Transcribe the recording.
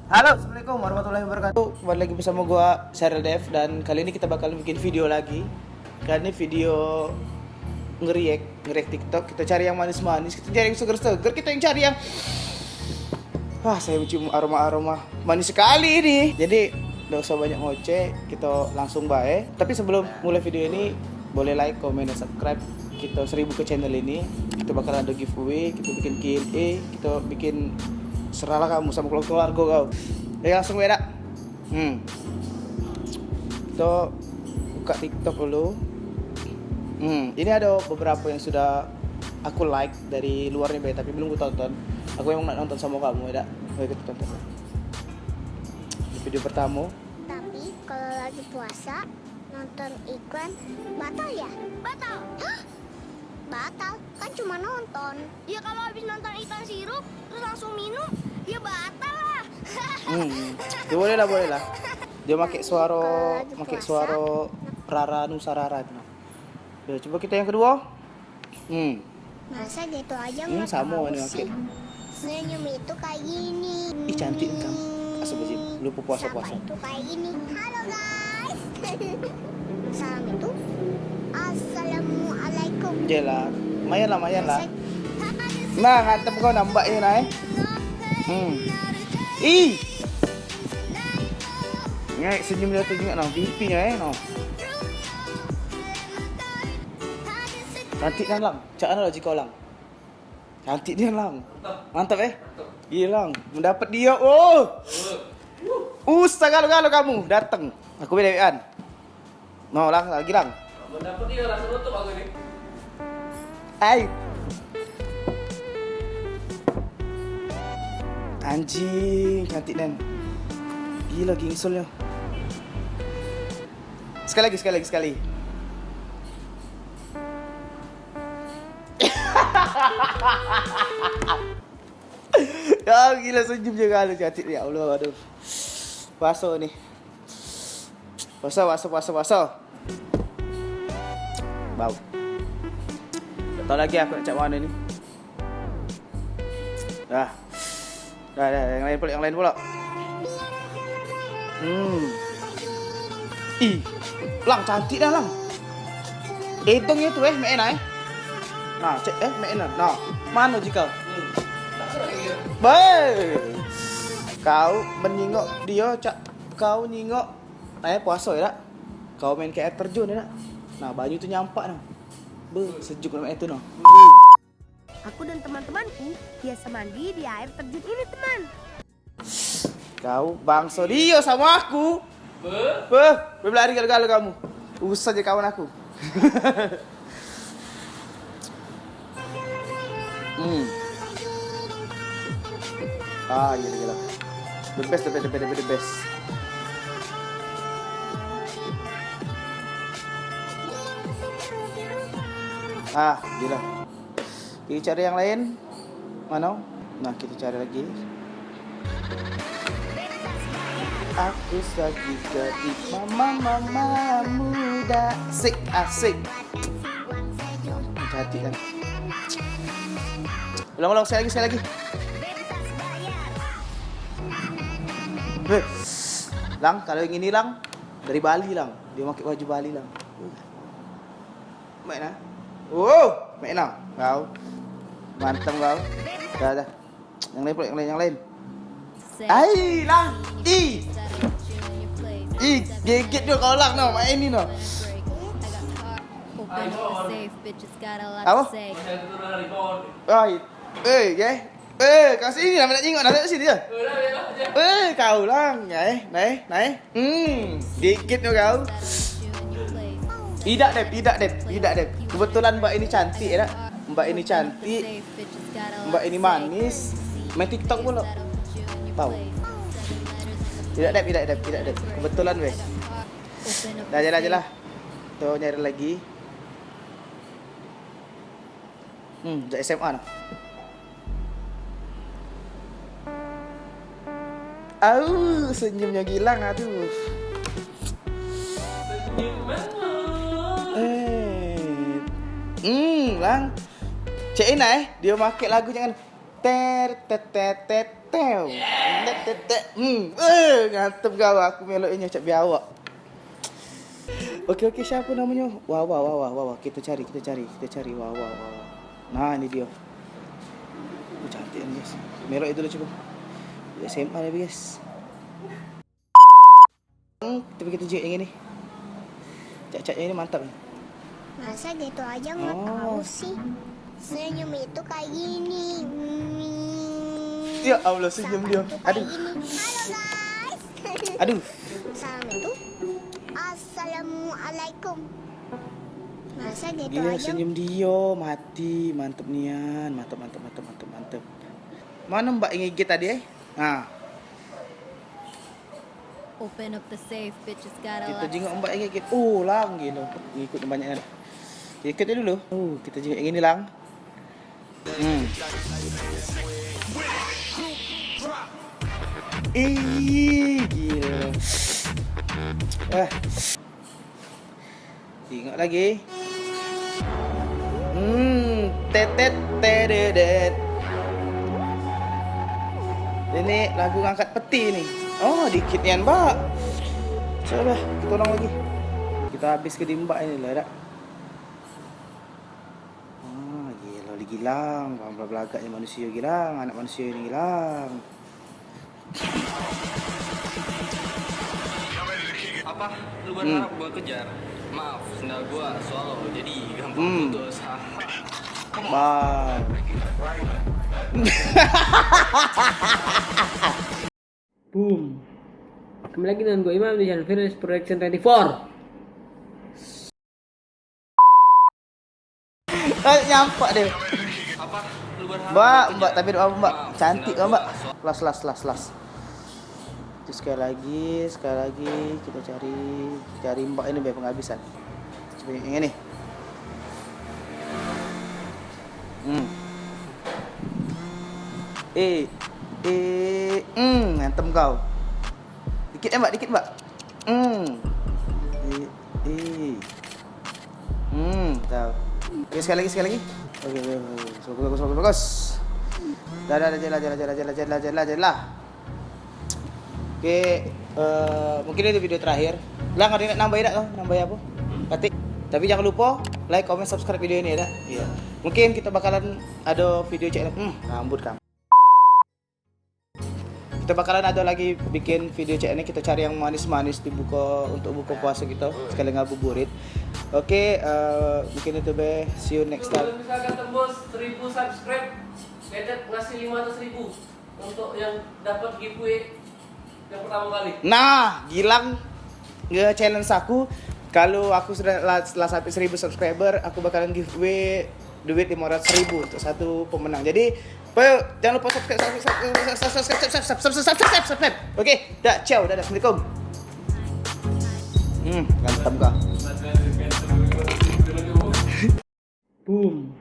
Halo, assalamualaikum warahmatullahi wabarakatuh. Kembali lagi bersama gua Cheryl Dev dan kali ini kita bakal bikin video lagi. Kali ini video nge-react TikTok. Kita cari yang manis-manis, kita cari yang seger-seger, kita yang cari yang saya mencium aroma-aroma manis sekali ini. Jadi, gak usah banyak ngoceh, kita langsung baik. Tapi sebelum mulai video ini, boleh like, comment, dan subscribe. Kita 1000 ke channel ini. Kita bakal ada giveaway, kita bikin Q&A, kita bikin serahlah kamu sama keluarga kau. Langsung beda. Kita buka TikTok dulu. Ini ada beberapa yang sudah aku like dari luarnya Be, tapi belum aku tonton. Aku emang nak nonton sama kamu ya. Ayo kita tonton. Di video pertama. Tapi kalau lagi puasa nonton iklan batal ya? Batal. Hah? Batal? Kan cuma nonton. Ya kalau habis nonton iklan sirup terus langsung minum, ya batal lah. Ya boleh lah. Dia pakai suara Rara Nusarara itu. Ya, coba kita yang kedua. Masa gitu aja Sama tahu ini sih? pakai. Senyum itu kayak gini. Ih cantik kamu. Astagfirullahaladzim, lupa puasa-puasa. Sapa itu kayak gini. Halo guys. Salam itu Assalamualaikum. Jelah, lumayan lah. Nah, ngantem kau nambah ini naik. Ih. Ngek senyum dia tu juga no, pipinya no. Cantik kan lang? Cak mana lagi kau lang? Cantik dia lang. Mantap Iya lang, mendapat dia. Sagalo kamu datang. Aku beda-bedaan. No lang, lagi lang. Mendapat dia langsung tutup aku ini. Anjing, cantik dan gila gingsulnya. Sekali. Ya gila senyum juga cantik ya Allah, aduh. Puasa nih. Puasa. Bau. Tak tahu lagi aku nak cak mana ni. Dah, yang lain pula. Ih, lang cantik dah lang. Hitungnya tu main Nah, cek main Nah, mana jika? Baik. Kau menengok dia cak kau nengok puasa ya tak? Kau main ke air terjun ya tak? Nah, baju tu nyampak nah. Sejuk nak main tu nah. Aku dan teman-temanku biasa mandi di air terjun ini, teman. Kau bangsa dia sama aku. Berlari galau kamu. Usah je kawan aku. Gila. The best. Gila. Kita cari yang lain. Mana? Nah, kita cari lagi. Aku lagi jadi mama muda. Asik. Cantik kan? Ulang sekali lagi. Lang, kalau yang ini lang dari Bali lang. Dia pakai baju Bali lang. Baik nah. Baik nah. Kau. Mantap kau. Dah. Yang lain. Lang. Gegit dia kau lang no. Main ni no. Apa? Kasih ini nak tengok nak sini je. Kau lang. Naik. Gegit dia kau. Tidak dep. Kebetulan mbak ini cantik ya. Mbak ini manis. Main TikTok pula. Tahu. Tidak dep. Kebetulan weh. Dah jelah. Tuh nyari lagi. Sejak SMA nah. Senyumnya gilang aduh. Lang. Cek ini dia pakai lagu jangan ter Tew. Ngantem kau aku meloknya cak biawak. Oke, siapa namanya? Wah. Kita cari. Wah. Nah, ini dia. Cantik kan, guys. Melok itu dulu coba. SMA ya, guys. Tapi kita juga yang ini. Cak-caknya ini mantap nih. Masa gitu aja nggak tahu sih? Senyum itu kayak gini. Ya Allah, senyum dia. Aduh. Halo guys. Aduh. Salam itu. Assalamualaikum. Masa gitu Gila aja? senyum dia, mati. Mantep nian. Mantep. Mana Mbak yang gigit tadi Nah, Open up the safe, bitches got a kita lot. jenguk Mbak yang gigit. Lang gila. Ngikut banyak kan. Ikutnya dulu. Kita jenguk yang ini lang. Gila. Tengok lagi. Tetet teredet. Ini lagu ngangkat peti nih. Oh, dikit nian, Mbak. Coba kita ulang lagi. Kita habis ke Mbak ini lah, dak. Gila gilang, belagaknya manusia gilang, anak manusia ini gilang. Apa lu berharap gua kejar? Maaf, sendal gua swallow jadi gampang putus. Bye. Boom. Kembali lagi dengan gue Imam di channel Virus Production 24. Nyampak deh. Apa lu berharap? Mbak, tapi doa Mbak. Cantik kan, Mbak. Las. Itu sekali lagi kita cari Mbak ini biar penghabisan. Coba yang ini. Ngantem kau. Dikit Mbak. Tahu. Oke, sekali lagi. Oke. Bagus. Jalan. Oke, mungkin itu video terakhir. Lah nggak ada nambahin kau? Nambahin apa? Ketik. Tapi jangan lupa like, comment, subscribe video ini ya. Iya. Mungkin kita bakalan ada video cek rambut kamu. Kita bakalan ada lagi bikin video cek ini, kita cari yang manis-manis untuk buka puasa kita sekali ngabuburit. Oke, mungkin itu be. See you next time. Kalau misalkan tembus 1000 subscribe, Kedet ngasih 500.000 untuk yang dapat giveaway yang pertama kali. Nah, Gilang challenge aku. Kalau aku setelah sampai 1000 subscriber, aku bakalan giveaway duit 500.000 untuk satu pemenang. Jadi, jangan lupa subscribe. Oke, ciao, dadah, assalamualaikum. Ganteng kah? Boom.